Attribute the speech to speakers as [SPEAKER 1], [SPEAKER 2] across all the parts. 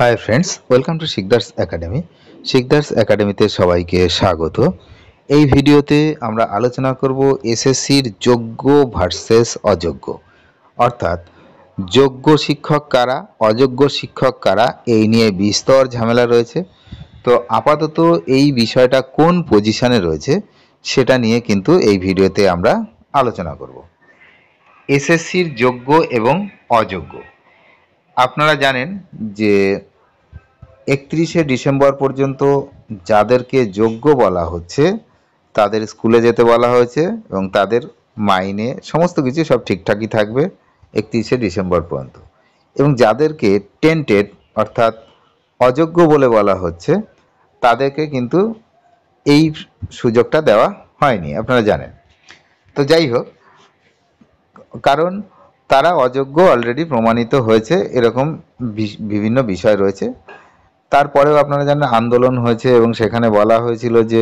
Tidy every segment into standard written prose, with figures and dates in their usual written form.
[SPEAKER 1] Hi friends, welcome to Sikdar's academy. Sikdar's একাডেমিতে সবাইকে স্বাগত। এই ভিডিওতে আমরা আলোচনা করব এসএসসির যোগ্য ভার্সেস অযোগ্য, অর্থাৎ যোগ্য শিক্ষক কারা, অযোগ্য শিক্ষক কারা, এই নিয়ে বিস্তর ঝামেলা রয়েছে। তো আপাতত এই বিষয়টা কোন পজিশনে রয়েছে সেটা নিয়ে কিন্তু এই ভিডিওতে আমরা আলোচনা করব। এসএসসির যোগ্য এবং অযোগ্য, আপনারা জানেন যে 31শে ডিসেম্বর পর্যন্ত যাদেরকে যোগ্য বলা হচ্ছে তাদের স্কুলে যেতে বলা হয়েছে এবং তাদের মাইনে সমস্ত কিছু সব ঠিকঠাকই থাকবে 31শে ডিসেম্বর পর্যন্ত। এবং যাদেরকে টেন্টেড অর্থাৎ অযোগ্য বলে বলা হচ্ছে তাদেরকে কিন্তু এই সুযোগটা দেওয়া হয়নি, আপনারা জানেন। তো যাই হোক, কারণ তারা অযোগ্য অলরেডি প্রমাণিত হয়েছে, এরকম বিভিন্ন বিষয় রয়েছে। তারপরেও আপনারা জানেন আন্দোলন হয়েছে এবং সেখানে বলা হয়েছিল যে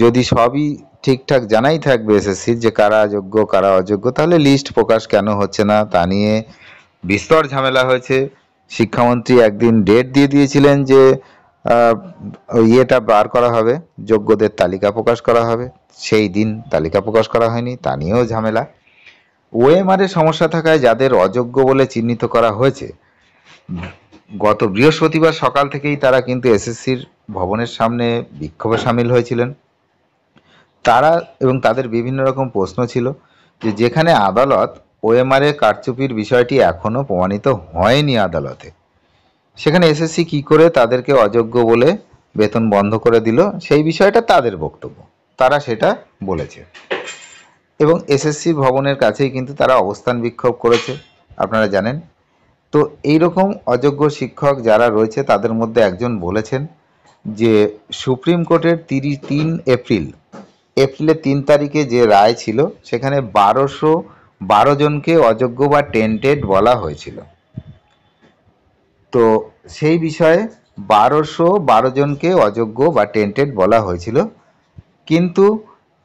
[SPEAKER 1] যদি সবই ঠিকঠাক জানাই থাকবে এসএসসির যে কারা যোগ্য কারা অযোগ্য, তাহলে লিস্ট প্রকাশ কেন হচ্ছে না তা নিয়ে বিস্তর ঝামেলা হয়েছে। শিক্ষামন্ত্রী একদিন ডেট দিয়ে দিয়েছিলেন যে ইয়েটা বার করা হবে, যোগ্যদের তালিকা প্রকাশ করা হবে, সেই দিন তালিকা প্রকাশ করা হয়নি, তা নিয়েও ঝামেলা। ওএমআর এর সমস্যা থাকায় যাদের অযোগ্য বলে চিহ্নিত করা হয়েছে, গত বৃহস্পতিবার সকাল থেকেই তারা কিন্তু এসএসসির ভবনের সামনে বিক্ষোভে সামিল হয়েছিলেন। তারা এবং তাদের বিভিন্ন রকম প্রশ্ন ছিল যে যেখানে আদালত ওএমআর এর কারচুপির বিষয়টি এখনো প্রমাণিত হয়নি আদালতে, সেখানে এসএসসি কি করে তাদেরকে অযোগ্য বলে বেতন বন্ধ করে দিল, সেই বিষয়টা তাদের বক্তব্য, তারা সেটা বলেছে। এবং এসএসসি ভবনের কাছেই কিন্তু তারা অবস্থান বিক্ষোভ করেছে, আপনারা জানেন। তো এইরকম অযোগ্য শিক্ষক যারা রয়েছে তাদের মধ্যে একজন বলেছেন যে সুপ্রিম কোর্টের 3 এপ্রিলের 3 তারিখে যে রায় ছিল সেখানে 1212 জনকে অযোগ্য বা টেন্টেড বলা হয়েছিল। তো সেই বিষয়ে 1212 জনকে অযোগ্য বা টেন্টেড বলা হয়েছিল, কিন্তু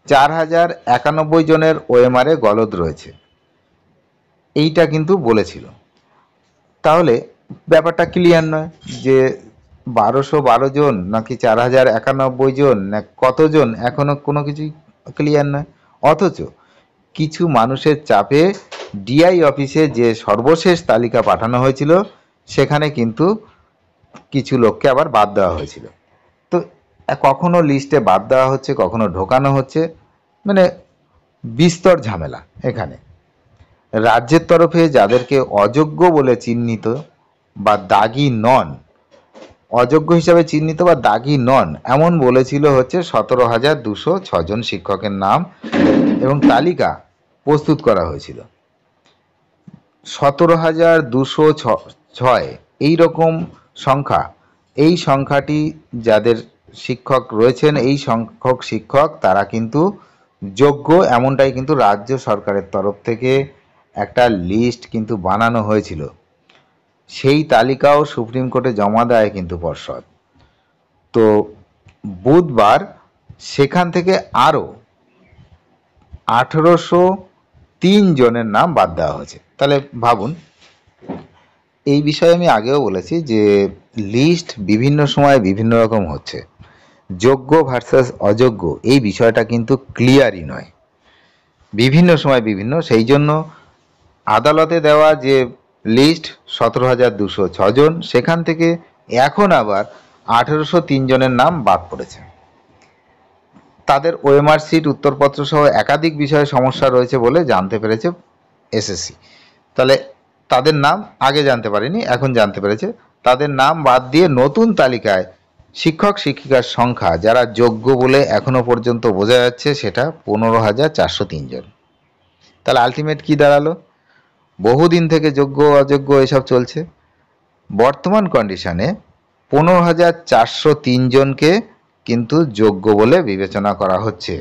[SPEAKER 1] 4091 জনের ওএমআর এ গলদ রয়েছে, এইটা কিন্তু বলেছিল। তাহলে ব্যাপারটা ক্লিয়ার নয় যে 1212 জন নাকি 4091 জন না কতজন, এখনো কোনো কিছুই ক্লিয়ার নয়। অথচ কিছু মানুষের চাপে ডিআই অফিসে যে সর্বশেষ তালিকা পাঠানো হয়েছিল সেখানে কিন্তু কিছু লোককে আবার বাদ দেওয়া হয়েছিল। তো কখনো লিস্টে বাদ দেওয়া হচ্ছে, কখনো ঢোকানো হচ্ছে, মানে বিস্তর ঝামেলা এখানে। রাজ্যের তরফে যাদেরকে অযোগ্য বলে চিহ্নিত বা দাগি নন, অযোগ্য হিসাবে চিহ্নিত বা দাগি নন এমন বলেছিল হচ্ছে 17,206 জন শিক্ষকের নাম এবং তালিকা প্রস্তুত করা হয়েছিল। 17,206 এইরকম সংখ্যা, এই সংখ্যাটি যাদের শিক্ষক রয়েছেন, এই সংখ্যক শিক্ষক তারা কিন্তু যোগ্য, এমনটাই কিন্তু রাজ্য সরকারের তরফ থেকে একটা লিস্ট কিন্তু বানানো হয়েছিল। সেই তালিকাও সুপ্রিম কোর্টে জমা দেয় কিন্তু পর্ষদ। তো বুধবার সেখান থেকে আরও 1803 জনের নাম বাদ দেওয়া হয়েছে। তাহলে ভাবুন, এই বিষয়ে আমি আগেও বলেছি যে লিস্ট বিভিন্ন সময় বিভিন্ন রকম হচ্ছে, যোগ্য ভার্সাস অযোগ্য এই বিষয়টা কিন্তু ক্লিয়ারই নয়, বিভিন্ন সময় বিভিন্ন। সেই জন্য আদালতে দেওয়া যে লিস্ট 17,206 জন, সেখান থেকে এখন আবার 1803 জনের নাম বাদ পড়েছে। তাদের ওএমআর সিট উত্তরপত্র সহ একাধিক বিষয়ে সমস্যা রয়েছে বলে জানতে পেরেছে এসএসসি। তাহলে তাদের নাম আগে জানতে পারেনি, এখন জানতে পেরেছে। তাদের নাম বাদ দিয়ে নতুন তালিকায় শিক্ষক শিক্ষিকার সংখ্যা যারা যোগ্য বলে এখনো পর্যন্ত বোঝা যাচ্ছে সেটা 15,403 জন। তাহলে আলটিমেট কি দাঁড়ালো? বহুদিন থেকে যোগ্য অযোগ্য এসব চলছে, বর্তমান কন্ডিশনে 15,403 জনকে কিন্তু যোগ্য বলে বিবেচনা করা হচ্ছে,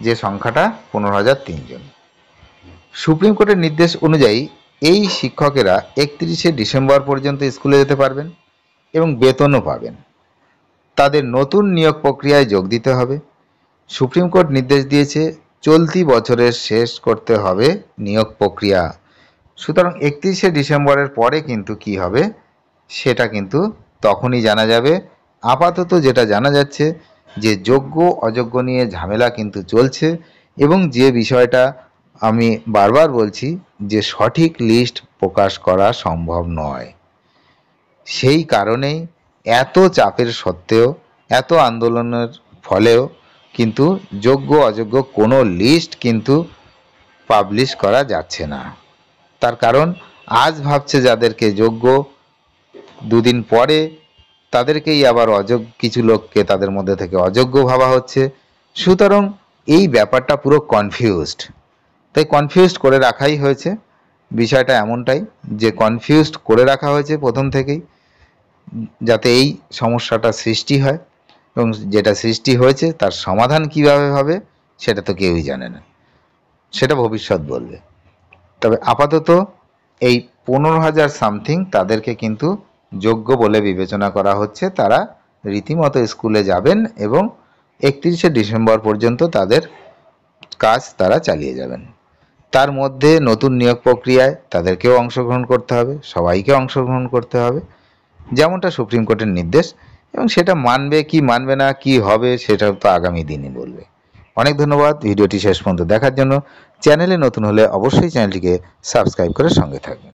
[SPEAKER 1] যে সংখ্যাটা 15,003 জন। সুপ্রিম কোর্টের নির্দেশ অনুযায়ী এই শিক্ষকেরা 31শে ডিসেম্বর পর্যন্ত স্কুলে যেতে পারবেন এবং বেতনও পাবেন। তাদের নতুন নিয়োগ প্রক্রিয়ায় যোগ দিতে হবে। সুপ্রিম কোর্ট নির্দেশ দিয়েছে চলতি বছরের শেষ করতে হবে নিয়োগ প্রক্রিয়া। সুতরাং 31শে ডিসেম্বরের পরে কিন্তু কি হবে, সেটা কিন্তু তখনই জানা যাবে। আপাতত যেটা জানা যাচ্ছে যে যোগ্য অযোগ্য নিয়ে ঝামেলা কিন্তু চলছে, এবং যে বিষয়টা আমি বারবার বলছি যে সঠিক লিস্ট প্রকাশ করা সম্ভব নয়। সেই কারণেই এত চাপের সত্ত্বেও, এত আন্দোলনের ফলেও কিন্তু যোগ্য অযোগ্য কোনো লিস্ট কিন্তু পাবলিশ করা যাচ্ছে না। তার কারণ আজ ভাবছে যাদেরকে যোগ্য, দুদিন পরে তাদেরকেই আবার কিছু লোককে তাদের মধ্যে থেকে অযোগ্য ভাবা হচ্ছে। সুতরাং এই ব্যাপারটা পুরো কনফিউজড। তাই কনফিউজড করে রাখাই হয়েছে। বিষয়টা এমনটাই যে কনফিউজড করে রাখা হয়েছে প্রথম থেকেই, যাতে এই সমস্যাটা সৃষ্টি হয়, এবং যেটা সৃষ্টি হয়েছে তার সমাধান কিভাবে হবে সেটা তো কেউই জানে না, সেটা ভবিষ্যৎ বলবে। তবে আপাতত এই 15,000 সামথিং তাদেরকে কিন্তু যোগ্য বলে বিবেচনা করা হচ্ছে। তারা রীতিমতো স্কুলে যাবেন এবং 31শে ডিসেম্বর পর্যন্ত তাদের কাজ তারা চালিয়ে যাবেন। তার মধ্যে নতুন নিয়োগ প্রক্রিয়ায় তাদেরকেও অংশগ্রহণ করতে হবে, সবাইকে অংশগ্রহণ করতে হবে, যেমনটা সুপ্রিম কোর্টের নির্দেশ। এবং সেটা মানবে কি মানবে না, কি হবে সেটা তো আগামী দিনই বলবে। অনেক ধন্যবাদ ভিডিওটি শেষ পর্যন্ত দেখার জন্য। চ্যানেলে নতুন হলে অবশ্যই চ্যানেলটিকে সাবস্ক্রাইব করে সঙ্গে থাকবেন।